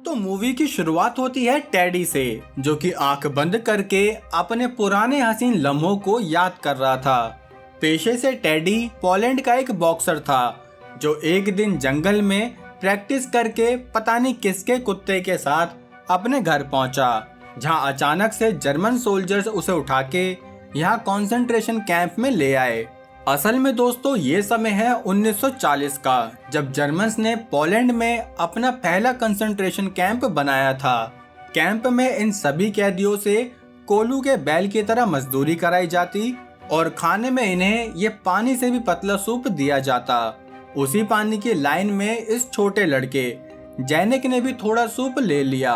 तो मूवी की शुरुआत होती है टेडी से, जो कि आंख बंद करके अपने पुराने हसीन लम्हों को याद कर रहा था। पेशे से टेडी पोलैंड का एक बॉक्सर था, जो एक दिन जंगल में प्रैक्टिस करके पता नहीं किसके कुत्ते के साथ अपने घर पहुंचा, जहां अचानक से जर्मन सोल्जर्स उसे उठा के यहाँ कॉन्सेंट्रेशन कैंप में ले आए। असल में दोस्तों ये समय है 1940 का, जब जर्मन्स ने पोलैंड में अपना पहला कंसंट्रेशन कैंप बनाया था। कैंप में इन सभी कैदियों से कोलू के बैल की तरह मजदूरी कराई जाती और खाने में इन्हें ये पानी से भी पतला सूप दिया जाता। उसी पानी की लाइन में इस छोटे लड़के जैनिक ने भी थोड़ा सूप ले लिया,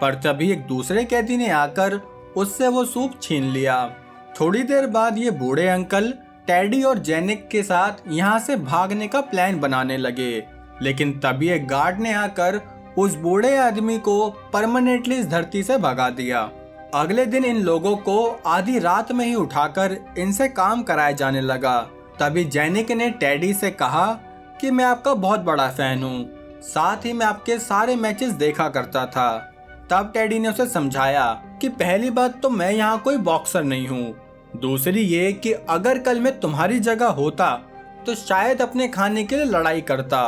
पर तभी एक दूसरे कैदी ने आकर उससे वो सूप छीन लिया। थोड़ी देर बाद ये बूढ़े अंकल टेडी और जैनिक के साथ यहाँ से भागने का प्लान बनाने लगे, लेकिन तभी एक गार्ड ने आकर उस बूढ़े आदमी को परमानेंटली इस धरती से भगा दिया। अगले दिन इन लोगों को आधी रात में ही उठाकर इनसे काम कराया जाने लगा। तभी जैनिक ने टेडी से कहा कि मैं आपका बहुत बड़ा फैन हूँ, साथ ही मैं आपके सारे मैचेस देखा करता था। तब टेडी ने उसे समझाया कि पहली बात तो मैं यहाँ कोई बॉक्सर नहीं हूँ, दूसरी ये कि अगर कल मैं तुम्हारी जगह होता तो शायद अपने खाने के लिए लड़ाई करता,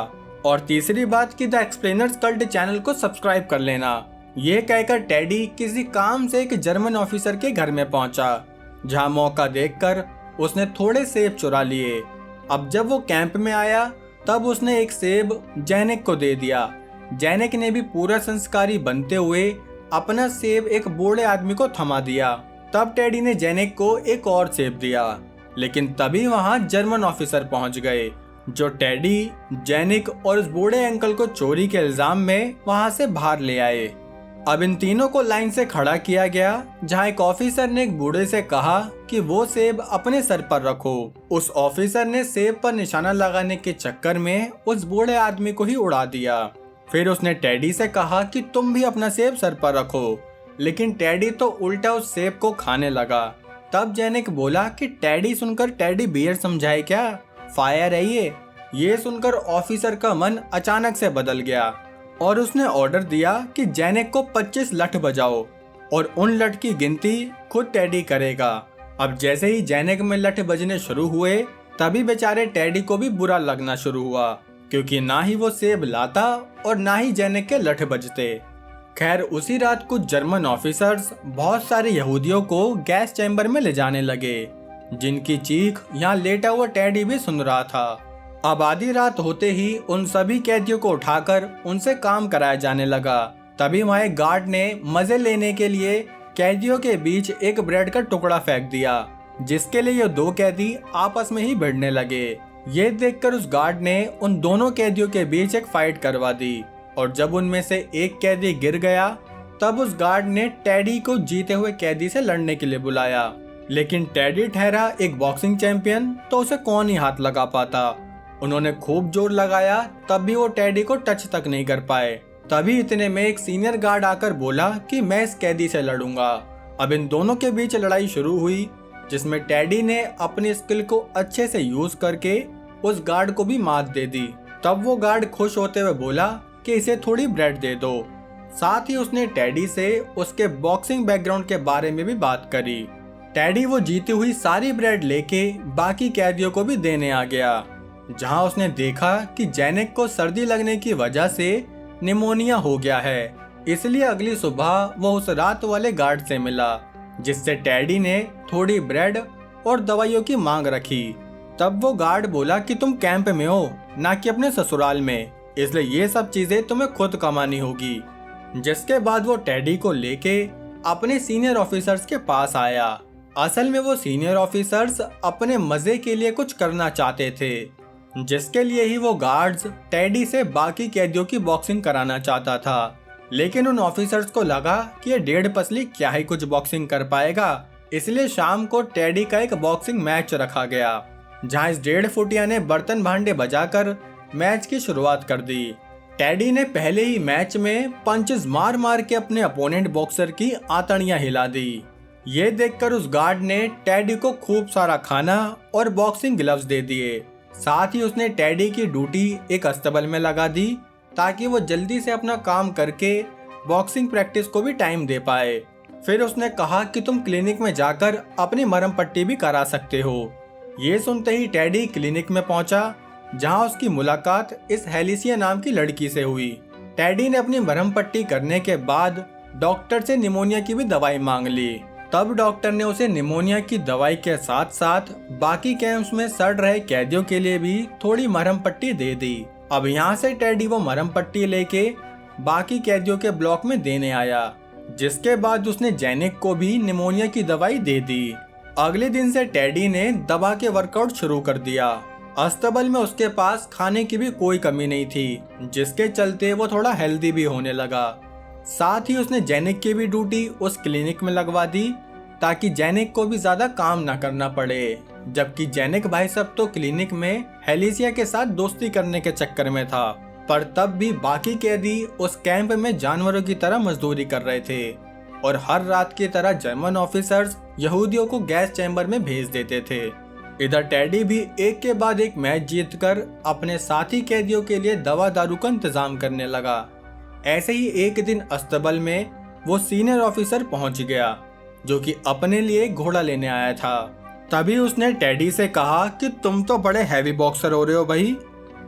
और तीसरी बात कि द एक्सप्लेनर्स कल्ट चैनल को सब्सक्राइब कर लेना। ये कहकर टेडी किसी काम से एक जर्मन ऑफिसर के घर में पहुंचा, जहां मौका देखकर उसने थोड़े सेब चुरा लिए। अब जब वो कैंप में आया तब उसने एक सेब जैनिक को दे दिया। जैनिक ने भी पूरा संस्कारी बनते हुए अपना सेब एक बूढ़े आदमी को थमा दिया। तब टेडी ने जैनिक को एक और सेब दिया, लेकिन तभी वहां जर्मन ऑफिसर पहुंच गए, जो टेडी, जैनिक और उस बूढ़े अंकल को चोरी के इल्जाम में वहां से बाहर ले आए। अब इन तीनों को लाइन से खड़ा किया गया, जहां एक ऑफिसर ने एक बूढ़े से कहा कि वो सेब अपने सर पर रखो। उस ऑफिसर ने सेब पर निशाना लगाने के चक्कर में उस बूढ़े आदमी को ही उड़ा दिया। फिर उसने टेडी से कहा कि तुम भी अपना सेब सर पर रखो, लेकिन टेडी तो उल्टा उस सेब को खाने लगा। तब जैनिक बोला कि टेडी सुनकर टेडी बियर समझाए क्या, फायर है ये सुनकर ऑफिसर का मन अचानक से बदल गया और उसने ऑर्डर दिया कि जैनिक को 25 लठ बजाओ और उन लठ की गिनती खुद टेडी करेगा। अब जैसे ही जैनिक में लठ बजने शुरू हुए तभी बेचारे टेडी को भी बुरा लगना शुरू हुआ, क्योंकि ना ही वो सेब लाता और ना ही जैनिक के लठ बजते। खैर उसी रात कुछ जर्मन ऑफिसर्स बहुत सारे यहूदियों को गैस चैम्बर में ले जाने लगे, जिनकी चीख यहाँ लेटा हुआ टेडी भी सुन रहा था। अब आधी रात होते ही उन सभी कैदियों को उठाकर उनसे काम कराया जाने लगा। तभी वहाँ एक गार्ड ने मजे लेने के लिए कैदियों के बीच एक ब्रेड का टुकड़ा फेंक दिया, जिसके लिए ये दो कैदी आपस में ही भिड़ने लगे। ये देखकर उस गार्ड ने उन दोनों कैदियों के बीच एक फाइट करवा दी, और जब उनमें से एक कैदी गिर गया तब उस गार्ड ने टेडी को जीते हुए कैदी से लड़ने के लिए बुलाया। लेकिन टेडी ठहरा एक बॉक्सिंग चैंपियन, तो उसे कौन ही हाथ लगा पाता। उन्होंने खूब जोर लगाया तब भी वो टेडी को टच तक नहीं कर पाए। तभी इतने में एक सीनियर गार्ड आकर बोला कि मैं इस कैदी से लड़ूंगा। अब इन दोनों के बीच लड़ाई शुरू हुई, जिसमें टेडी ने अपनी स्किल को अच्छे से यूज करके उस गार्ड को भी मात दे दी। तब वो गार्ड खुश होते हुए बोला कि इसे थोड़ी ब्रेड दे दो। साथ ही उसने टेडी से उसके बॉक्सिंग बैकग्राउंड के बारे में भी बात करी। टेडी वो जीती हुई सारी ब्रेड लेके बाकी कैदियों को भी देने आ गया, जहां उसने देखा कि जैनिक को सर्दी लगने की वजह से निमोनिया हो गया है, इसलिए अगली सुबह वो उस रात वाले गार्ड से मिला, जिससे टेडी ने थोड़ी ब्रेड और दवाइयों की मांग रखी। तब वो गार्ड बोला कि तुम कैंप में हो, ना कि अपने ससुराल में, इसलिए ये सब चीजें तुम्हें खुद कमानी होगी। जिसके बाद वो टेडी को लेके अपने सीनियर ऑफिसर्स के पास आया। असल में वो सीनियर ऑफिसर्स अपने मजे के लिए कुछ करना चाहते थे, जिसके लिए ही वो गार्ड्स टेडी से बाकी कैदियों की बॉक्सिंग कराना चाहता था। लेकिन उन ऑफिसर्स को लगा कि ये 1.5 पसली क्या ही कुछ बॉक्सिंग कर पाएगा, इसलिए शाम को टेडी का एक बॉक्सिंग मैच रखा गया, जहां इस 1.5 फुटिया ने बर्तन भांडे बजाकर मैच की शुरुआत कर दी। टेडी ने पहले ही मैच में पंचेस मार मार के अपने अपोनेंट बॉक्सर की आंतड़ियां हिला दी। ये देखकर उस गार्ड ने टेडी को खूब सारा खाना और बॉक्सिंग ग्लव्स दे दिए। साथ ही उसने टेडी की ड्यूटी एक अस्तबल में लगा दी ताकि वो जल्दी से अपना काम करके बॉक्सिंग प्रैक्टिस को भी टाइम दे पाए। फिर उसने कहा कि तुम क्लिनिक में जाकर अपनी मरहम पट्टी भी करा सकते हो। ये सुनते ही टेडी क्लिनिक में पहुंचा, जहां उसकी मुलाकात इस हेलिसिया नाम की लड़की से हुई। टेडी ने अपनी मरहम पट्टी करने के बाद डॉक्टर से निमोनिया की भी दवाई मांग ली। तब डॉक्टर ने उसे निमोनिया की दवाई के साथ साथ बाकी कैंप्स में सड़ रहे कैदियों के लिए भी थोड़ी मरहम पट्टी दे दी। अब यहाँ से टेडी वो मरहम पट्टी लेके बाकी कैदियों के ब्लॉक में देने आया, जिसके बाद उसने जेनिक को भी निमोनिया की दवाई दे दी। अगले दिन से टेडी ने दबा के वर्कआउट शुरू कर दिया। अस्तबल में उसके पास खाने की भी कोई कमी नहीं थी, जिसके चलते वो थोड़ा हेल्दी भी होने लगा। साथ ही उसने जेनिक की भी ड्यूटी उस क्लिनिक में लगवा दी, ताकि जेनिक को भी ज्यादा काम ना करना पड़े। जबकि जेनिक भाई साहब तो क्लिनिक में हेलिसिया के साथ दोस्ती करने के चक्कर में था, पर तब भी बाकी कैदी उस कैंप में जानवरों की तरह मजदूरी कर रहे थे और हर रात की तरह जर्मन ऑफिसर्स यहूदियों को गैस चैम्बर में भेज देते थे। इधर टेडी भी एक के बाद एक मैच जीतकर अपने साथी कैदियों के लिए दवा दारू का इंतजाम करने लगा। ऐसे ही एक दिन अस्तबल में वो सीनियर ऑफिसर पहुंच गया, जो कि अपने लिए घोड़ा लेने आया था। तभी उसने टेडी से कहा कि तुम तो बड़े हैवी बॉक्सर हो रहे हो भाई।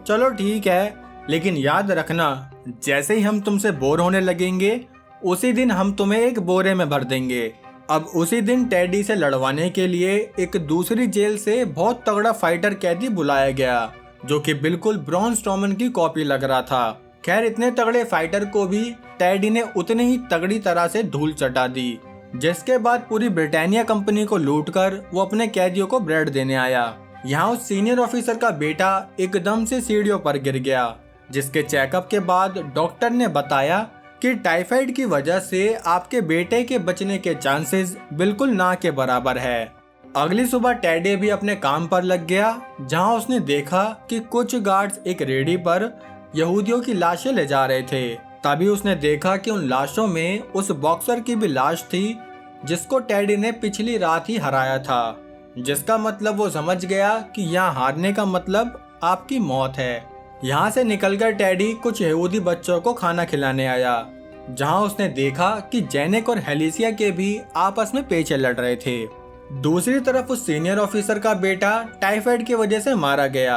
चलो ठीक है, लेकिन याद रखना, जैसे ही हम तुमसे बोर होने लगेंगे उसी दिन हम तुम्हें एक बोरे में भर देंगे। अब उसी दिन टेडी से लड़वाने के लिए एक दूसरी जेल से बहुत तगड़ा फाइटर कैदी बुलाया गया, जो कि बिल्कुल ब्रॉन स्ट्रोमन की कॉपी लग रहा था। खैर, इतने तगड़े फाइटर को भी टेडी ने उतनी ही तगड़ी तरह से धूल चटा दी, जिसके बाद पूरी ब्रिटानिया कंपनी को लूटकर वो अपने कैदियों को ब्रेड देने आया। यहाँ उस सीनियर ऑफिसर का बेटा एकदम से सीढ़ियों पर गिर गया, जिसके चेकअप के बाद डॉक्टर ने बताया कि टाइफाइड की वजह से आपके बेटे के बचने के चांसेस बिल्कुल ना के बराबर है। अगली सुबह टेडी भी अपने काम पर लग गया, जहां उसने देखा कि कुछ गार्ड्स एक रेडी पर यहूदियों की लाशें ले जा रहे थे। तभी उसने देखा कि उन लाशों में उस बॉक्सर की भी लाश थी, जिसको टेडी ने पिछली रात ही हराया था। जिसका मतलब वो समझ गया कि यहाँ हारने का मतलब आपकी मौत है। यहाँ से निकलकर टेडी कुछ यहूदी बच्चों को खाना खिलाने आया, जहाँ उसने देखा कि जेनिक और हेलिसिया के भी आपस में पेचे लड़ रहे थे। दूसरी तरफ उस सीनियर ऑफिसर का बेटा टाइफाइड की वजह से मारा गया।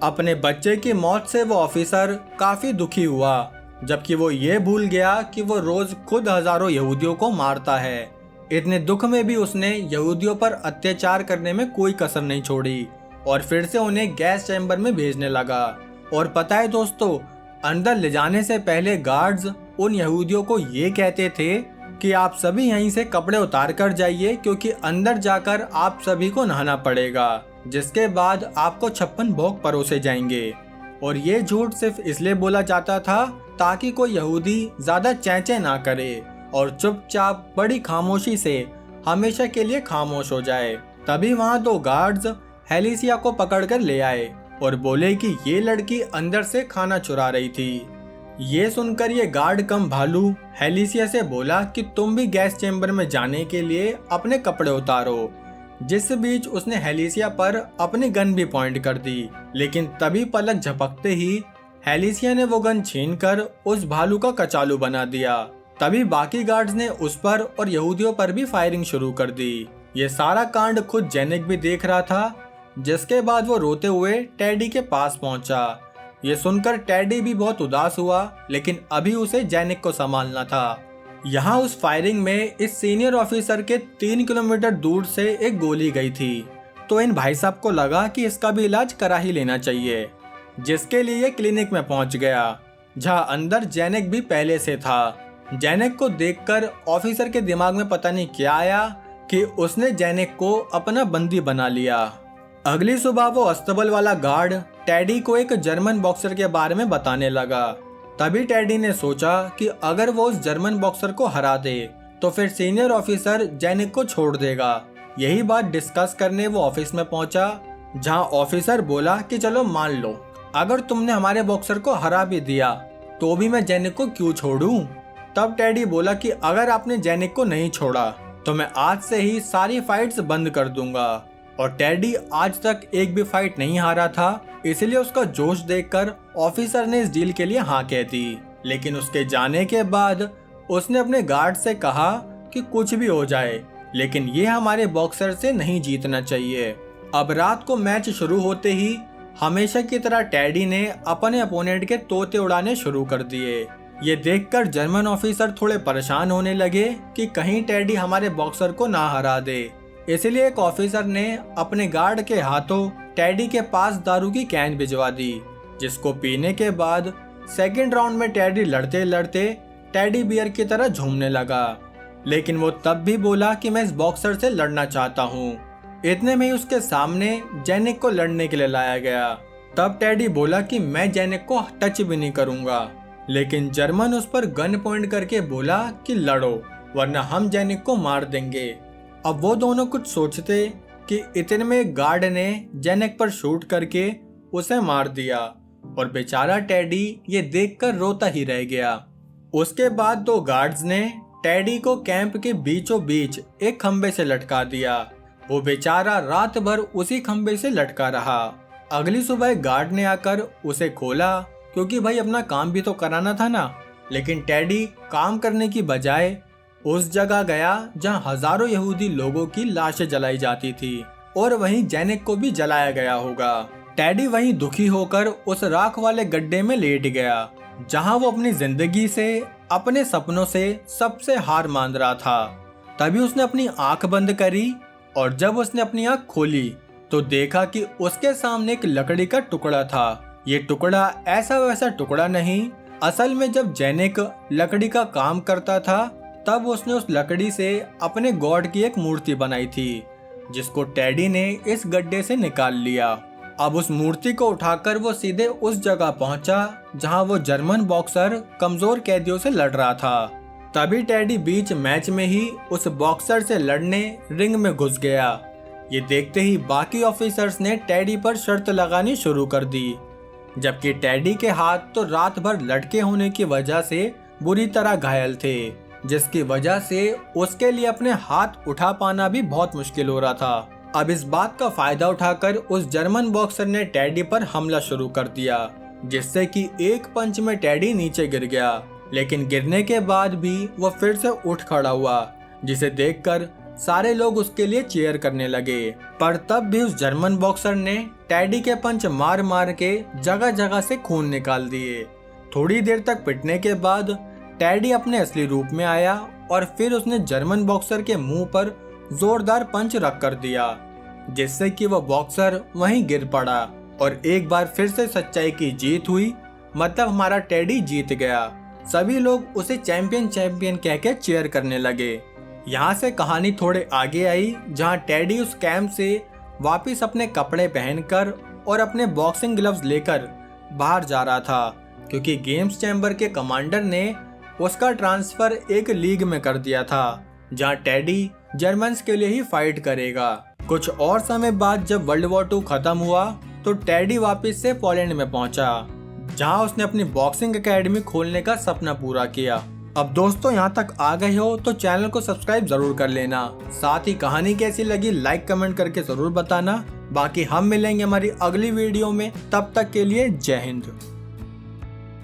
अपने बच्चे की मौत से वो ऑफिसर काफी दुखी हुआ, जबकि वो ये भूल गया कि वो रोज खुद हजारों यहूदियों को मारता है। इतने दुख में भी उसने यहूदियों पर अत्याचार करने में कोई कसर नहीं छोड़ी और फिर से उन्हें गैस चैम्बर में भेजने लगा। और पता है दोस्तों, अंदर ले जाने से पहले गार्ड्स उन यहूदियों को ये कहते थे कि आप सभी यहीं से कपड़े उतार कर जाइए, क्योंकि अंदर जाकर आप सभी को नहाना पड़ेगा, जिसके बाद आपको 56 भोग परोसे जाएंगे। और ये झूठ सिर्फ इसलिए बोला जाता था ताकि कोई यहूदी ज्यादा चैंचे ना करे और चुपचाप बड़ी खामोशी से हमेशा के लिए खामोश हो जाए। तभी वहाँ 2 गार्ड्स हेलिसिया को पकड़कर ले आए और बोले कि ये लड़की अंदर से खाना चुरा रही थी। ये सुनकर ये गार्ड कम भालू हेलिसिया से बोला कि तुम भी गैस चैम्बर में जाने के लिए अपने कपड़े उतारो। जिस बीच उसने हेलिसिया पर अपनी गन भी पॉइंट कर दी, लेकिन तभी पलक झपकते ही हेलिसिया ने वो गन छीनकर उस भालू का कचालू बना दिया। तभी बाकी गार्ड्स ने उस पर और यहूदियों पर भी फायरिंग शुरू कर दी। ये सारा कांड खुद जेनिक भी देख रहा था, जिसके बाद वो रोते हुए टेडी के पास पहुंचा। ये सुनकर टेडी भी बहुत उदास हुआ, लेकिन अभी उसे जेनिक को संभालना था। यहाँ उस फायरिंग में इस सीनियर ऑफिसर के 3 किलोमीटर दूर से एक गोली गई थी, तो इन भाई साहब को लगा कि इसका भी इलाज करा ही लेना चाहिए, जिसके लिए क्लिनिक में पहुंच गया, जहाँ अंदर जेनिक भी पहले से था। जेनिक को देखकर ऑफिसर के दिमाग में पता नहीं क्या आया कि उसने जेनिक को अपना बंदी बना लिया। अगली सुबह वो अस्तबल वाला गार्ड टेडी को एक जर्मन बॉक्सर के बारे में बताने लगा। तभी टेडी ने सोचा कि अगर वो उस जर्मन बॉक्सर को हरा दे तो फिर सीनियर ऑफिसर जेनिक को छोड़ देगा। यही बात डिस्कस करने वो ऑफिस में पहुंचा, जहां ऑफिसर बोला कि चलो मान लो, अगर तुमने हमारे बॉक्सर को हरा भी दिया तो भी मैं जेनिक को क्यों छोड़ूं। तब टेडी बोला कि अगर आपने जेनिक को नहीं छोड़ा तो मैं आज से ही सारी फाइट्स बंद कर दूंगा। और टेडी आज तक एक भी फाइट नहीं हारा था, इसलिए उसका जोश देखकर ऑफिसर ने इस डील के लिए हाँ कह दी। लेकिन उसके जाने के बाद उसने अपने गार्ड से कहा कि कुछ भी हो जाए, लेकिन ये हमारे बॉक्सर से नहीं जीतना चाहिए। अब रात को मैच शुरू होते ही हमेशा की तरह टेडी ने अपने अपोनेंट के तोते उड़ाने शुरू कर दिए। ये देखकर जर्मन ऑफिसर थोड़े परेशान होने लगे कि कहीं टेडी हमारे बॉक्सर को ना हरा दे। इसलिए एक ऑफिसर ने अपने गार्ड के हाथों टेडी के पास दारू की कैन भिजवा दी, जिसको पीने के बाद सेकंड राउंड में टेडी लड़ते लड़ते टेडी बियर की तरह झूमने लगा। लेकिन वो तब भी बोला कि मैं इस बॉक्सर से लड़ना चाहता हूँ। इतने में ही उसके सामने जेनिक को लड़ने के लिए लाया गया। तब टेडी बोला कि मैं जेनिक को टच भी नहीं करूंगा, लेकिन जर्मन उस पर गन पॉइंट करके बोला कि लड़ो वरना हम जेनिक को मार देंगे। अब वो दोनों कुछ सोचते कि इतने में गार्ड ने जेनिक पर शूट करके उसे मार दिया और बेचारा टेडी ये देखकर रोता ही रह गया। उसके बाद दो गार्ड्स ने टेडी को कैंप के बीचों बीच एक खंबे से लटका दिया। वो बेचारा रात भर उसी खंबे से लटका रहा। अगली सुबह गार्ड ने आकर उसे खोला, क्योंकि भाई अपना काम भी तो कराना था ना। लेकिन टेडी काम करने की बजाय उस जगह गया जहां हजारों यहूदी लोगों की लाशें जलाई जाती थी और वहीं जेनिक को भी जलाया गया होगा। टेडी वहीं दुखी होकर उस राख वाले गड्ढे में लेट गया, जहां वो अपनी जिंदगी से, अपने सपनों से सबसे हार मान रहा था। तभी उसने अपनी आंख बंद करी और जब उसने अपनी आंख खोली तो देखा कि उसके सामने एक लकड़ी का टुकड़ा था। ये टुकड़ा ऐसा वैसा टुकड़ा नहीं, असल में जब जेनिक लकड़ी का काम करता था तब उसने उस लकड़ी से अपने गॉड की एक मूर्ति बनाई थी, जिसको टेडी ने इस गड्ढे से निकाल लिया। अब उस मूर्ति को उठाकर वो सीधे उस जगह पहुंचा जहां वो जर्मन बॉक्सर कमजोर कैदियों से लड़ रहा था। तभी टेडी बीच मैच में ही उस बॉक्सर से लड़ने रिंग में घुस गया। ये देखते ही बाकी ऑफिसर्स ने टेडी पर शर्त लगानी शुरू कर दी, जबकि टेडी के हाथ तो रात भर लटके होने की वजह से बुरी तरह घायल थे, जिसकी वजह से उसके लिए अपने हाथ उठा पाना भी बहुत मुश्किल हो रहा था। अब इस बात का फायदा उठाकर उस जर्मन बॉक्सर ने टेडी पर हमला शुरू कर दिया, जिससे कि एक पंच में टेडी नीचे गिर गया। लेकिन गिरने के बाद भी वो फिर से उठ खड़ा हुआ, जिसे देखकर सारे लोग उसके लिए चीयर करने लगे। पर तब भी उस जर्मन बॉक्सर ने टेडी के पंच मार मार के जगह जगह से खून निकाल दिए। थोड़ी देर तक पिटने के बाद टेडी अपने असली रूप में आया और फिर उसने जर्मन बॉक्सर के मुंह पर जोरदार पंच रख कर दिया, जिससे कि वह बॉक्सर वहीं गिर पड़ा और एक बार फिर से सच्चाई की जीत हुई। मतलब हमारा टेडी जीत गया। सभी लोग उसे चैंपियन चैंपियन कह के चीयर करने लगे। यहाँ से कहानी थोड़े आगे आई, जहाँ टेडी उस कैंप से वापिस अपने कपड़े पहनकर और अपने बॉक्सिंग ग्लव्स लेकर बाहर जा रहा था, क्योंकि गेम्स चैम्बर के कमांडर ने उसका ट्रांसफर एक लीग में कर दिया था, जहाँ टेडी जर्मन्स के लिए ही फाइट करेगा। कुछ और समय बाद जब वर्ल्ड वॉर 2 खत्म हुआ तो टेडी वापस से पोलैंड में पहुंचा, जहां उसने अपनी बॉक्सिंग एकेडमी खोलने का सपना पूरा किया। अब दोस्तों यहाँ तक आ गए हो तो चैनल को सब्सक्राइब जरूर कर लेना। साथ ही कहानी कैसी लगी लाइक कमेंट करके जरूर बताना। बाकी हम मिलेंगे हमारी अगली वीडियो में, तब तक के लिए जय हिंद।